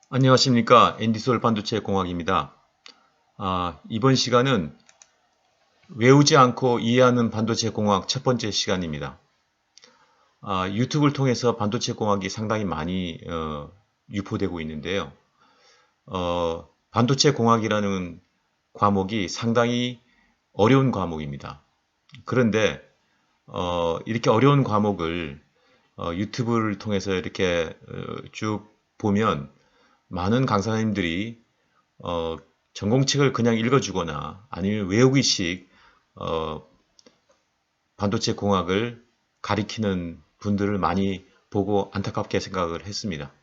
안녕하십니까. 앤디솔 반도체 공학입니다. 이번 시간은 외우지 않고 이해하는 반도체 공학 첫 번째 시간입니다. 유튜브를 통해서 반도체 공학이 상당히 많이 유포되고 있는데요. 반도체 공학이라는 과목이 상당히 어려운 과목입니다. 그런데 이렇게 어려운 과목을 유튜브를 통해서 이렇게 쭉 보면 많은 강사님들이 전공책을 그냥 읽어주거나 아니면 외우기식 어, 반도체 공학을 가리키는 분들을 많이 보고 안타깝게 생각을 했습니다.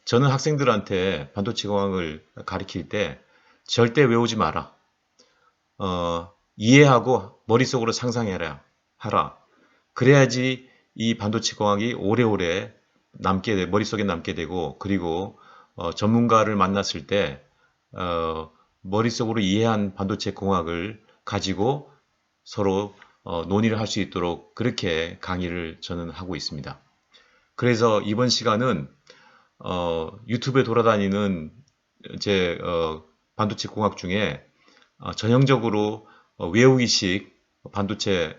저는 학생들한테 반도체 공학을 가리킬 때 절대 외우지 마라. 이해하고 머릿속으로 상상해라. 하라. 그래야지 이 반도체 공학이 오래오래 머릿속에 남게 되고, 그리고 전문가를 만났을 때 머릿속으로 이해한 반도체 공학을 가지고 서로 논의를 할 수 있도록 그렇게 강의를 저는 하고 있습니다. 그래서 이번 시간은 유튜브에 돌아다니는 제 반도체 공학 중에 전형적으로 외우기식 반도체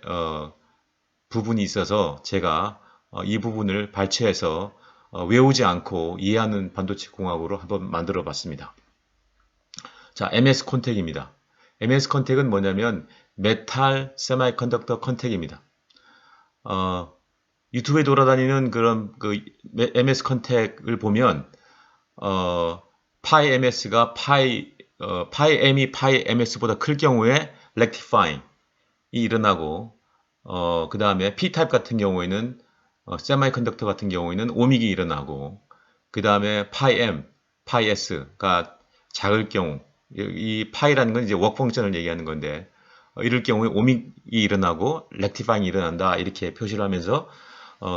부분이 있어서 제가 이 부분을 발췌해서 외우지 않고 이해하는 반도체 공학으로 한번 만들어 봤습니다. 자, MS 컨택입니다. MS 컨택은 뭐냐면 메탈 세마이컨덕터 컨택입니다. 유튜브에 돌아다니는 그런 그 MS 컨택을 보면 파이 MS가 파이 M이 파이 MS보다 클 경우에 렉티파잉이 일어나고 그 다음에 P타입 같은 경우에는 세마이컨덕터 같은 경우에는 오믹이 일어나고 그 다음에 파이 M, 파이 S가 작을 경우 이 파이라는 건 이제 웍 펑션을 얘기하는 건데 이럴 경우에 오믹이 일어나고 렉티파잉이 일어난다 이렇게 표시를 하면서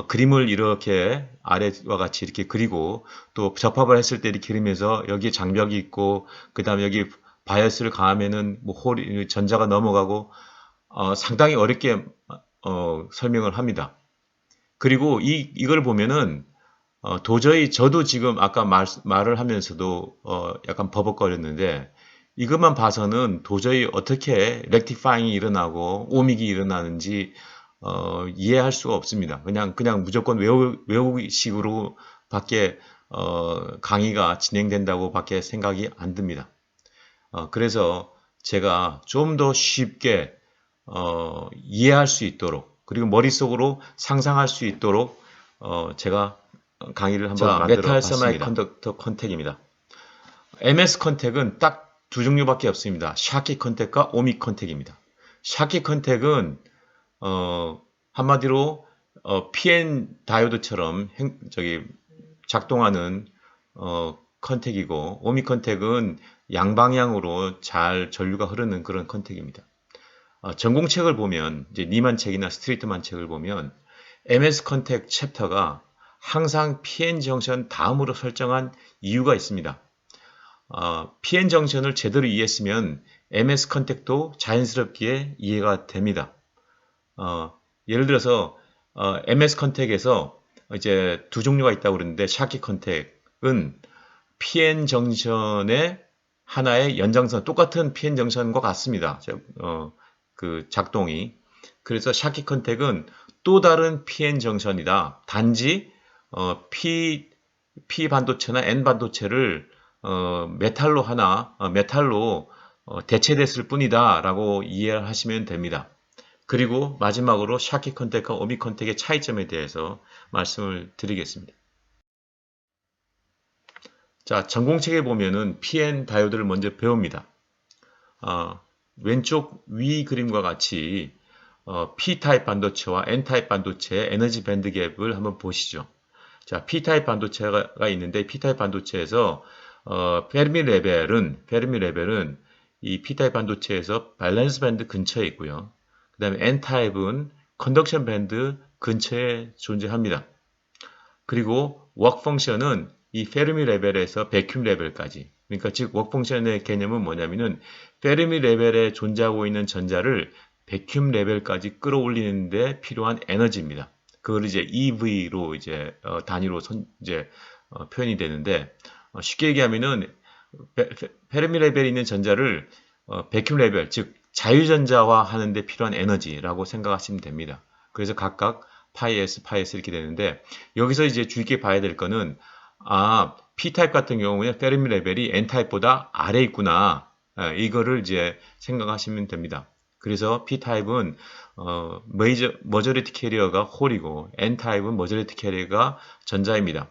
그림을 이렇게 아래와 같이 이렇게 그리고 또 접합을 했을 때 이렇게 그리면서 여기 장벽이 있고 그 다음에 여기 바이어스를 가하면은 뭐 홀이 전자가 넘어가고 상당히 어렵게 설명을 합니다. 그리고 이걸 보면은 도저히 저도 지금 아까 말을 하면서도 약간 버벅거렸는데 이것만 봐서는 도저히 어떻게 렉티파잉이 일어나고 오믹이 일어나는지 이해할 수가 없습니다. 그냥 무조건 외우기식으로 밖에 강의가 진행된다고 밖에 생각이 안 듭니다. 그래서 제가 좀 더 쉽게 이해할 수 있도록 그리고 머릿속으로 상상할 수 있도록 제가 강의를 한번 만들어 봤습니다. 메탈 세마이컨덕터 컨택입니다. MS 컨택은 딱 두 종류밖에 없습니다. 샤키 컨택과 오믹 컨택입니다. 샤키 컨택은 한마디로 PN 다이오드처럼 작동하는 컨택이고 오믹 컨택은 양방향으로 잘 전류가 흐르는 그런 컨택입니다. 전공책을 보면 이제 니만 책이나 스트리트만 책을 보면 MS 컨택 챕터가 항상 PN 정션 다음으로 설정한 이유가 있습니다. PN 정션을 제대로 이해했으면 MS 컨택도 자연스럽게 이해가 됩니다. 예를 들어서 MS 컨택에서 이제 두 종류가 있다고 그러는데 샤키 컨택은 PN 정션의 하나의 연장선 똑같은 PN 정션과 같습니다. 그 작동이. 그래서 샤키 컨택은 또 다른 PN 정션이다. 단지 P 반도체나 N 반도체를 메탈로 대체됐을 뿐이다 라고 이해하시면 됩니다. 그리고 마지막으로 샤키 컨택과 오믹 컨택의 차이점에 대해서 말씀을 드리겠습니다. 자, 전공책에 보면은 PN 다이오드를 먼저 배웁니다. 왼쪽 위 그림과 같이 P타입 반도체와 N타입 반도체의 에너지 밴드 갭을 한번 보시죠. 자, P타입 반도체가 있는데 P타입 반도체에서 페르미 레벨은 이 P타입 반도체에서 밸런스 밴드 근처에 있고요. 그 다음에 N타입은 컨덕션 밴드 근처에 존재합니다. 그리고 웍 펑션은 이 페르미 레벨에서 베큐um 레벨까지, 그러니까 즉 웍 펑션의 개념은 뭐냐면은 페르미 레벨에 존재하고 있는 전자를 베큐um 레벨까지 끌어올리는 데 필요한 에너지입니다. 그걸 이제 EV로 이제 단위로 표현이 되는데 쉽게 얘기하면은 페르미 레벨이 있는 전자를 백큐 레벨, 즉 자유전자화 하는데 필요한 에너지라고 생각하시면 됩니다. 그래서 각각 파이 s 이렇게 되는데 여기서 이제 주의 깊게 봐야 될 거는 P타입 같은 경우에 페르미 레벨이 N타입보다 아래 있구나. 이거를 이제 생각하시면 됩니다. 그래서 P타입은 머저리티 캐리어가 홀이고 N타입은 머저리티 캐리어가 전자입니다.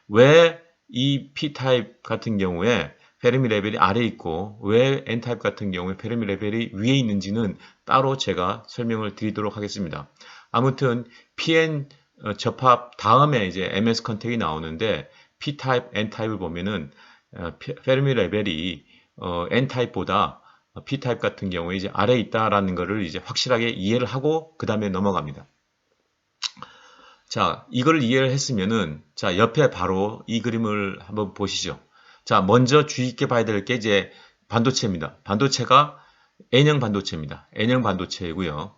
왜 이 P타입 같은 경우에 페르미 레벨이 아래에 있고 왜 N타입 같은 경우에 페르미 레벨이 위에 있는지는 따로 제가 설명을 드리도록 하겠습니다. 아무튼 PN 접합 다음에 이제 MS 컨택이 나오는데 P타입, N타입을 보면은 페르미 레벨이 N타입보다 P타입 같은 경우에 이제 아래에 있다라는 것을 이제 확실하게 이해를 하고 그 다음에 넘어갑니다. 자, 이걸 이해를 했으면은, 자, 옆에 바로 이 그림을 한번 보시죠. 자, 먼저 주의 깊게 봐야 될 게 이제 반도체입니다. 반도체가 N형 반도체입니다. N형 반도체이고요.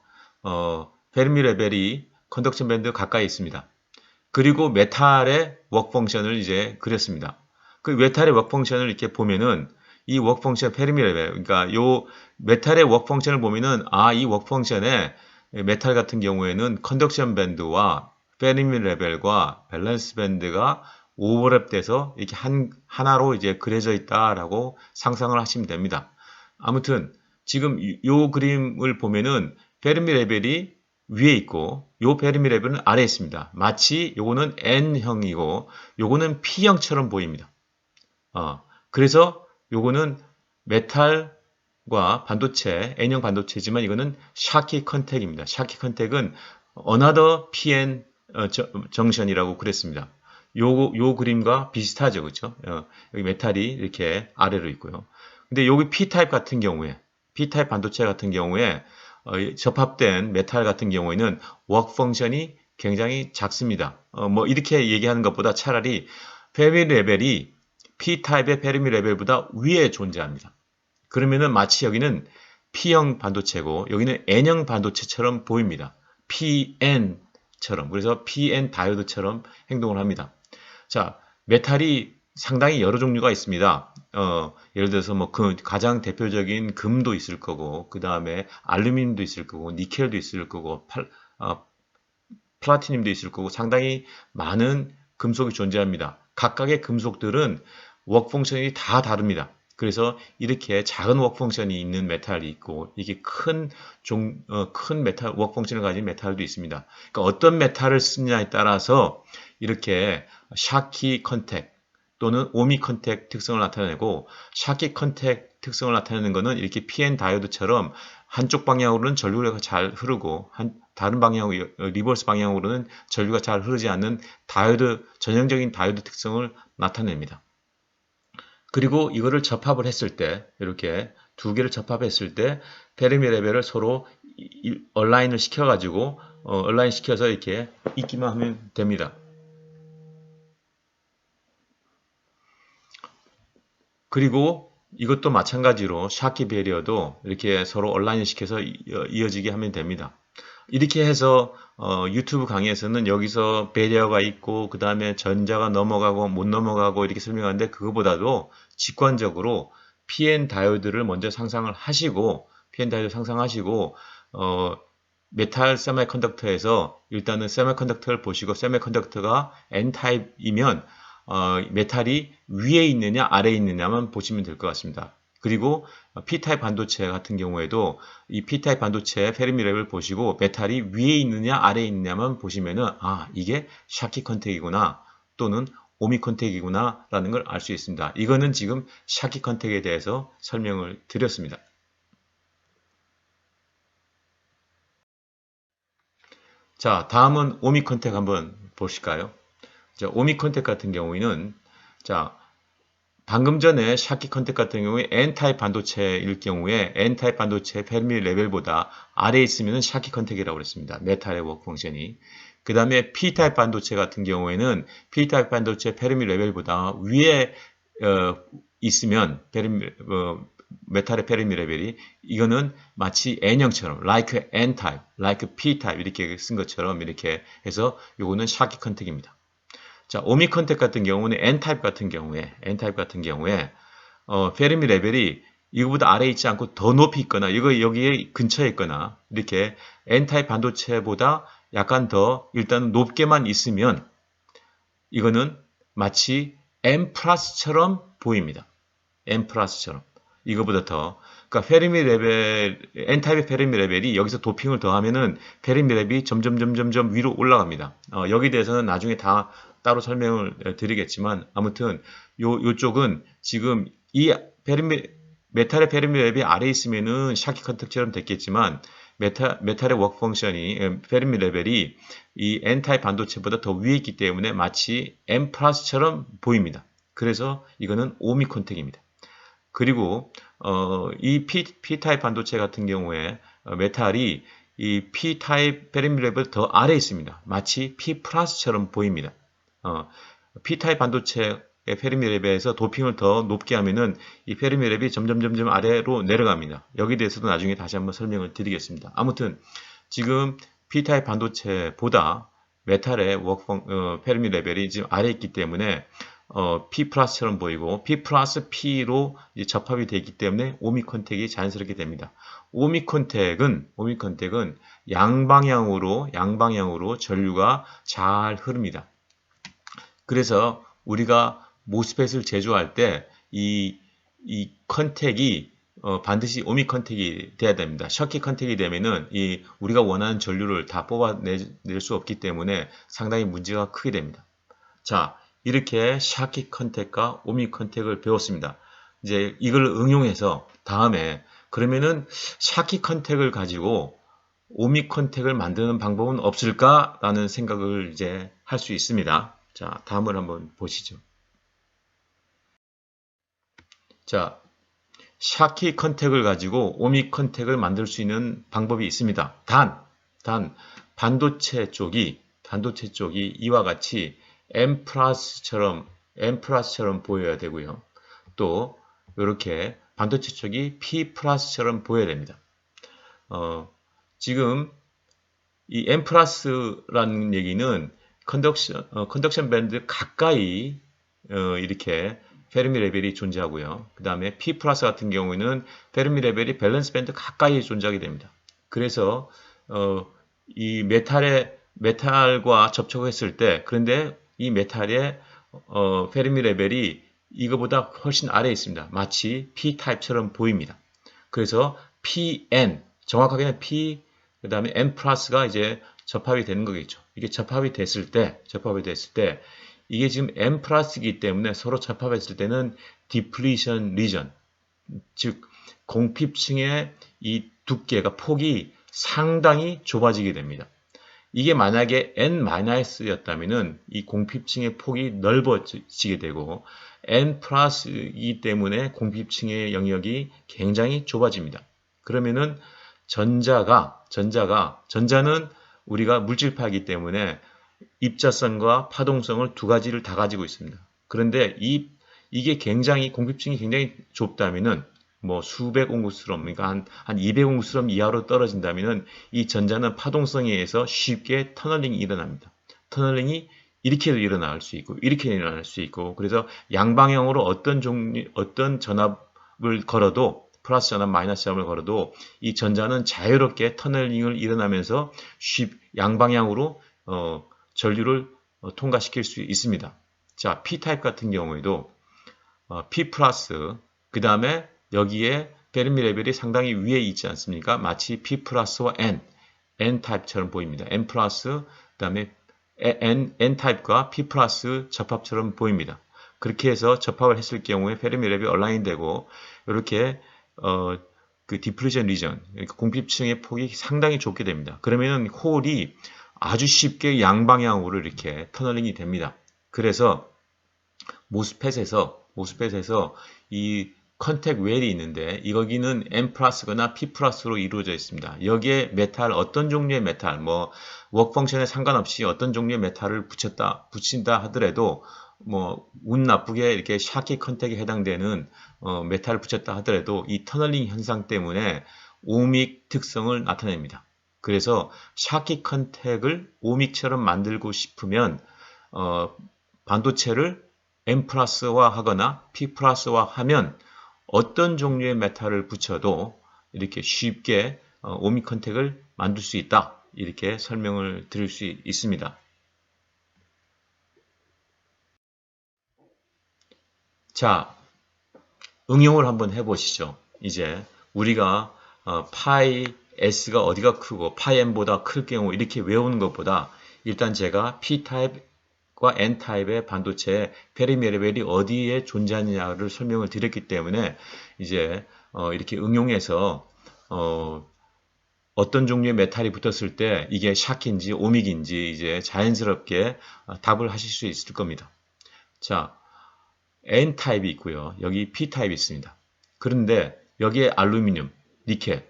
페르미 레벨이 컨덕션 밴드 가까이 있습니다. 그리고 메탈의 워크 펑션을 이제 그렸습니다. 그 메탈의 워크 펑션을 이렇게 보면은 이 워크 펑션 페르미 레벨, 그러니까 요 메탈의 워크 펑션을 보면은 이 워크 펑션에 메탈 같은 경우에는 컨덕션 밴드와 페르미 레벨과 밸런스 밴드가 오버랩돼서 이렇게 하나로 이제 그려져 있다라고 상상을 하시면 됩니다. 아무튼 지금 요 그림을 보면은 페르미 레벨이 위에 있고 요 페르미 레벨은 아래에 있습니다. 마치 요거는 N형이고 요거는 P형처럼 보입니다. 그래서 요거는 메탈과 반도체, N형 반도체지만 이거는 샤키 컨택입니다. 샤키 컨택은 another PN 정션이라고 그랬습니다. 요 그림과 비슷하죠. 그렇죠? 여기 메탈이 이렇게 아래로 있고요. 근데 여기 P타입 같은 경우에 P타입 반도체 같은 경우에 접합된 메탈 같은 경우에는 워크 펑션이 굉장히 작습니다. 뭐 이렇게 얘기하는 것보다 차라리 페르미 레벨이 P타입의 페르미 레벨보다 위에 존재합니다. 그러면은 마치 여기는 P형 반도체고 여기는 N형 반도체처럼 보입니다. PN처럼. 그래서 PN 다이오드처럼 행동을 합니다. 자, 메탈이 상당히 여러 종류가 있습니다. 예를 들어서 뭐 가장 대표적인 금도 있을 거고, 그 다음에 알루미늄도 있을 거고, 니켈도 있을 거고, 플라티늄도 있을 거고, 상당히 많은 금속이 존재합니다. 각각의 금속들은 워크 펑션이 다 다릅니다. 그래서 이렇게 작은 워크 펑션이 있는 메탈이 있고, 이게 큰 메탈, 워크 펑션을 가진 메탈도 있습니다. 그러니까 어떤 메탈을 쓰느냐에 따라서 이렇게 샤키 컨택 또는 오미 컨택 특성을 나타내고 샤키 컨택 특성을 나타내는 것은 이렇게 PN 다이오드처럼 한쪽 방향으로는 전류가 잘 흐르고 다른 방향 리버스 방향으로는 전류가 잘 흐르지 않는 다이오드 전형적인 다이오드 특성을 나타냅니다. 그리고 이거를 접합을 했을 때 이렇게 두 개를 접합했을 때 페르미 레벨을 서로 얼라인을 시켜가지고 얼라인 시켜서 이렇게 있기만 하면 됩니다. 그리고 이것도 마찬가지로 샤키 베리어도 이렇게 서로 온라인 시켜서 이어지게 하면 됩니다. 이렇게 해서 유튜브 강의에서는 여기서 베리어가 있고 그 다음에 전자가 넘어가고 못 넘어가고 이렇게 설명하는데 그거보다도 직관적으로 PN 다이오드를 먼저 상상을 하시고 PN 다이오드 상상하시고 메탈 세미컨덕터에서 일단은 세미컨덕터를 보시고 세미컨덕터가 N타입이면 메탈이 위에 있느냐 아래에 있느냐만 보시면 될 것 같습니다. 그리고 P타입 반도체 같은 경우에도 이 P타입 반도체 페르미 레벨을 보시고 메탈이 위에 있느냐 아래에 있느냐만 보시면은 이게 샤키 컨택이구나 또는 오미 컨택이구나 라는 걸 알 수 있습니다. 이거는 지금 샤키 컨택에 대해서 설명을 드렸습니다. 자, 다음은 오미 컨택 한번 보실까요? 자, 오미 컨택 같은 경우에는 자, 방금 전에 샤키 컨택 같은 경우에 N타입 반도체일 경우에 N타입 반도체 페르미 레벨보다 아래에 있으면 샤키 컨택이라고 그랬습니다. 메탈의 워크 펑션이. 그 다음에 P타입 반도체 같은 경우에는 P타입 반도체 페르미 레벨보다 위에 있으면 메탈의 페르미 레벨이 이거는 마치 N형처럼 like N타입, like P타입 이렇게 쓴 것처럼 이렇게 해서 요거는 샤키 컨택입니다. 자, 오미 컨택 같은 경우는 N타입 같은 경우에 페르미 레벨이 이거보다 아래에 있지 않고 더 높이 있거나 이거 여기에 근처에 있거나 이렇게 N타입 반도체보다 약간 더 일단 높게만 있으면 이거는 마치 M 플러스처럼 보입니다. M 플러스처럼. 이거보다 더. 그러니까 페르미 레벨, N타입의 페르미 레벨이 여기서 도핑을 더하면은 페르미 레벨이 점점 위로 올라갑니다. 여기 대해서는 나중에 다 따로 설명을 드리겠지만 아무튼 요쪽은 지금 이 메탈의 페르미 레벨이 아래에 있으면은 샤키 컨택처럼 됐겠지만 메탈의 워크 펑션이 페르미 레벨이 이 N타입 반도체보다 더 위에 있기 때문에 마치 M 플러스처럼 보입니다. 그래서 이거는 오미 컨택입니다. 그리고 이 P타입 반도체 같은 경우에 메탈이 이 P타입 페르미 레벨 더 아래에 있습니다. 마치 P 플러스처럼 보입니다. P타입 반도체의 페르미 레벨에서 도핑을 더 높게 하면은 이 페르미 레벨이 점점 아래로 내려갑니다. 여기에 대해서도 나중에 다시 한번 설명을 드리겠습니다. 아무튼 지금 P타입 반도체보다 메탈의 페르미 레벨이 지금 아래에 있기 때문에 P 플러스처럼 보이고 P 플러스 P로 이제 접합이 되기 때문에 오미 컨택이 자연스럽게 됩니다. 오미 컨택은 양방향으로 전류가 잘 흐릅니다. 그래서 우리가 모스펫을 제조할 때 이 컨택이 반드시 오미 컨택이 돼야 됩니다. 셔키 컨택이 되면은 우리가 원하는 전류를 다 뽑아낼 수 없기 때문에 상당히 문제가 크게 됩니다. 자, 이렇게 샤키 컨택과 오미 컨택을 배웠습니다. 이제 이걸 응용해서 다음에 그러면은 샤키 컨택을 가지고 오미 컨택을 만드는 방법은 없을까라는 생각을 이제 할 수 있습니다. 자, 다음을 한번 보시죠. 자, 샤키 컨택을 가지고 오미 컨택을 만들 수 있는 방법이 있습니다. 단 반도체 쪽이 이와 같이 M 플러스처럼 보여야 되고요. 또 이렇게 반도체 쪽이 P 플러스처럼 보여야 됩니다. 지금 이 M 플러스라는 얘기는 컨덕션 밴드 가까이 이렇게 페르미 레벨이 존재하고요. 그 다음에 P 플러스 같은 경우에는 페르미 레벨이 밸런스 밴드 가까이 존재하게 됩니다. 그래서 이 메탈과 접촉했을 때 그런데 이 메탈의 페르미 레벨이 이거보다 훨씬 아래에 있습니다. 마치 P 타입처럼 보입니다. 그래서 PN 정확하게는 P 그 다음에 N 플러스가 이제 접합이 되는 거겠죠. 이게 접합이 됐을 때 이게 지금 M 플러스이기 때문에 서로 접합했을 때는 디플리션 리전, 즉 공핍층의 이 두께가 폭이 상당히 좁아지게 됩니다. 이게 만약에 N-였다면은 이 공핍층의 폭이 넓어지게 되고 N 플러스이기 때문에 공핍층의 영역이 굉장히 좁아집니다. 그러면은 전자는 우리가 물질파이기 때문에 입자성과 파동성을 두 가지를 다 가지고 있습니다. 그런데 이게 공핍층이 굉장히 좁다면은 뭐 수백 옹구스럼, 그러니까 한 200옹구스럼 이하로 떨어진다면은 이 전자는 파동성에 의해서 쉽게 터널링이 일어납니다. 터널링이 이렇게도 일어날 수 있고, 이렇게 일어날 수 있고, 그래서 양방향으로 어떤 전압을 걸어도, 플러스 전압, 마이너스 전압을 걸어도 이 전자는 자유롭게 터널링을 일어나면서 양방향으로 전류를 통과시킬 수 있습니다. 자, P타입 같은 경우에도 P 플러스, 그 다음에 여기에 페르미 레벨이 상당히 위에 있지 않습니까? 마치 P 플러스와 N 타입처럼 보입니다. N 플러스, 그 다음에 N 타입과 P 플러스 접합처럼 보입니다. 그렇게 해서 접합을 했을 경우에 페르미 레벨이 얼라인되고 이렇게 그 디플루전 리전, 그러니까 공핍층의 폭이 상당히 좁게 됩니다. 그러면은 홀이 아주 쉽게 양방향으로 이렇게 터널링이 됩니다. 그래서 모스펫에서 이 컨택 웰이 있는데 여기는 N 플러스거나 P 플러스로 이루어져 있습니다. 여기에 메탈 어떤 종류의 메탈 뭐 워크 펑션에 상관없이 어떤 종류의 메탈을 붙인다 하더라도 뭐 운 나쁘게 이렇게 샤키 컨택에 해당되는 메탈을 붙였다 하더라도 이 터널링 현상 때문에 오믹 특성을 나타냅니다. 그래서 샤키 컨택을 오믹처럼 만들고 싶으면 반도체를 N 플러스화 하거나 P 플러스화 하면 어떤 종류의 메탈을 붙여도 이렇게 쉽게 오미 컨택을 만들 수 있다. 이렇게 설명을 드릴 수 있습니다. 자, 응용을 한번 해보시죠. 이제 우리가 파이 S가 어디가 크고 파이 M보다 클 경우 이렇게 외우는 것보다 일단 제가 P타입과 N타입의 반도체의 페리미 레벨이 어디에 존재하느냐를 설명을 드렸기 때문에 이제 이렇게 응용해서 어떤 종류의 메탈이 붙었을 때 이게 샥인지 오믹인지 이제 자연스럽게 답을 하실 수 있을 겁니다. 자, N타입이 있고요. 여기 P타입이 있습니다. 그런데 여기에 알루미늄, 니켈,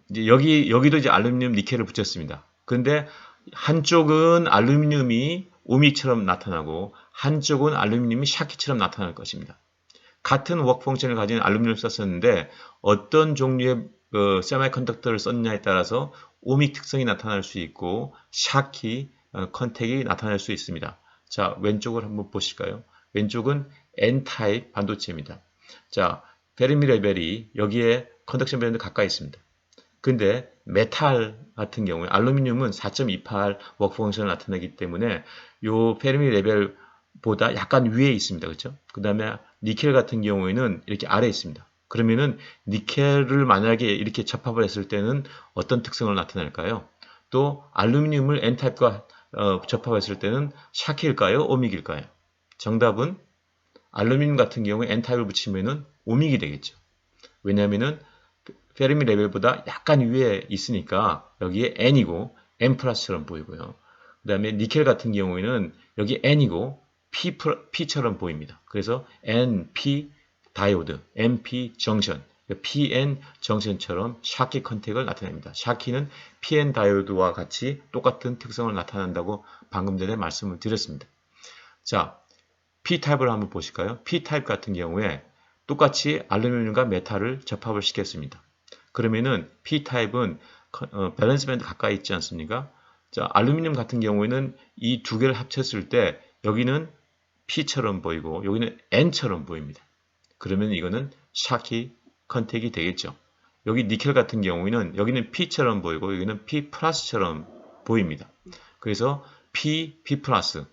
이제 여기도 이제 알루미늄, 니켈을 붙였습니다. 그런데 한쪽은 알루미늄이 오미처럼 나타나고 한쪽은 알루미늄이 샤키처럼 나타날 것입니다. 같은 워크 펑션을 가진 알루미늄을 썼었는데 어떤 종류의 세미컨덕터를 썼느냐에 따라서 오믹 특성이 나타날 수 있고 샤키 컨택이 나타날 수 있습니다. 자, 왼쪽을 한번 보실까요? 왼쪽은 N타입 반도체입니다. 자, 페르미 레벨이 여기에 컨덕션 밴드 가까이 있습니다. 근데 메탈 같은 경우에 알루미늄은 4.28 워크 펑션을 나타내기 때문에 요 페르미 레벨보다 약간 위에 있습니다. 그렇죠? 그 다음에 니켈 같은 경우에는 이렇게 아래에 있습니다. 그러면은 니켈을 만약에 이렇게 접합을 했을 때는 어떤 특성을 나타낼까요? 또 알루미늄을 N타입과 접합했을 때는 샤키일까요? 오믹일까요? 정답은 알루미늄 같은 경우에 N타입을 붙이면은 오믹이 되겠죠. 왜냐하면은 페르미 레벨보다 약간 위에 있으니까 여기에 N이고 N 플러스처럼 보이고요. 그 다음에 니켈 같은 경우에는 여기 N이고 P처럼 보입니다. 그래서 NP 다이오드, NP 정션, PN 정션처럼 샤키 컨택을 나타냅니다. 샤키는 PN 다이오드와 같이 똑같은 특성을 나타낸다고 방금 전에 말씀을 드렸습니다. 자, P타입을 한번 보실까요? P타입 같은 경우에 똑같이 알루미늄과 메탈을 접합을 시켰습니다. 그러면은 P타입은 밸런스 밴드 가까이 있지 않습니까? 자, 알루미늄 같은 경우에는 이 두 개를 합쳤을 때 여기는 P처럼 보이고 여기는 N처럼 보입니다. 그러면 이거는 샤키 컨택이 되겠죠. 여기 니켈 같은 경우에는 여기는 P처럼 보이고 여기는 P 플러스처럼 보입니다. 그래서 P 플러스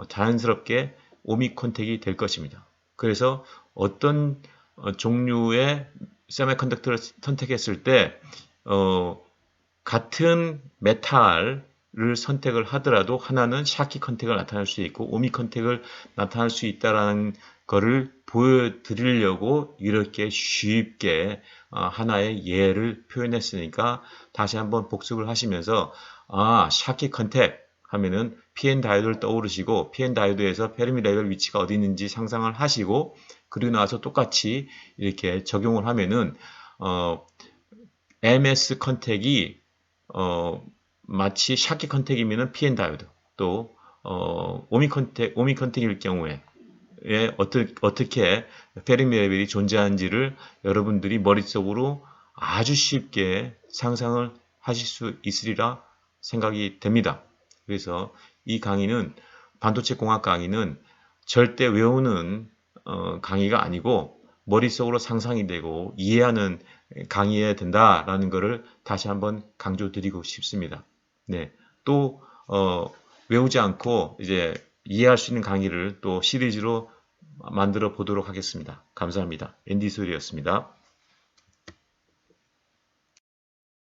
자연스럽게 오믹 컨택이 될 것입니다. 그래서 어떤 종류의 세미컨덕터를 선택했을 때 같은 메탈을 선택을 하더라도 하나는 샤키 컨택을 나타낼 수 있고 오믹 컨택을 나타낼 수 있다는 것을 보여드리려고 이렇게 쉽게 하나의 예를 표현했으니까 다시 한번 복습을 하시면서 샤키 컨택 하면은 PN 다이오드를 떠오르시고 PN 다이오드에서 페르미 레벨 위치가 어디 있는지 상상을 하시고 그리고 나서 똑같이 이렇게 적용을 하면은 MS 컨택이 마치 샤키 컨택이면은 PN 다이오드 또 오미 컨택일 경우에 어떻게 페르미 레벨이 존재하는지를 여러분들이 머릿속으로 아주 쉽게 상상을 하실 수 있으리라 생각이 됩니다. 그래서 이 강의는 반도체 공학 강의는 절대 외우는 강의가 아니고 머릿속으로 상상이 되고 이해하는 강의해야 된다라는 것을 다시 한번 강조드리고 싶습니다. 네, 또 외우지 않고 이제 이해할 수 있는 강의를 또 시리즈로 만들어 보도록 하겠습니다. 감사합니다. 앤디 소리였습니다.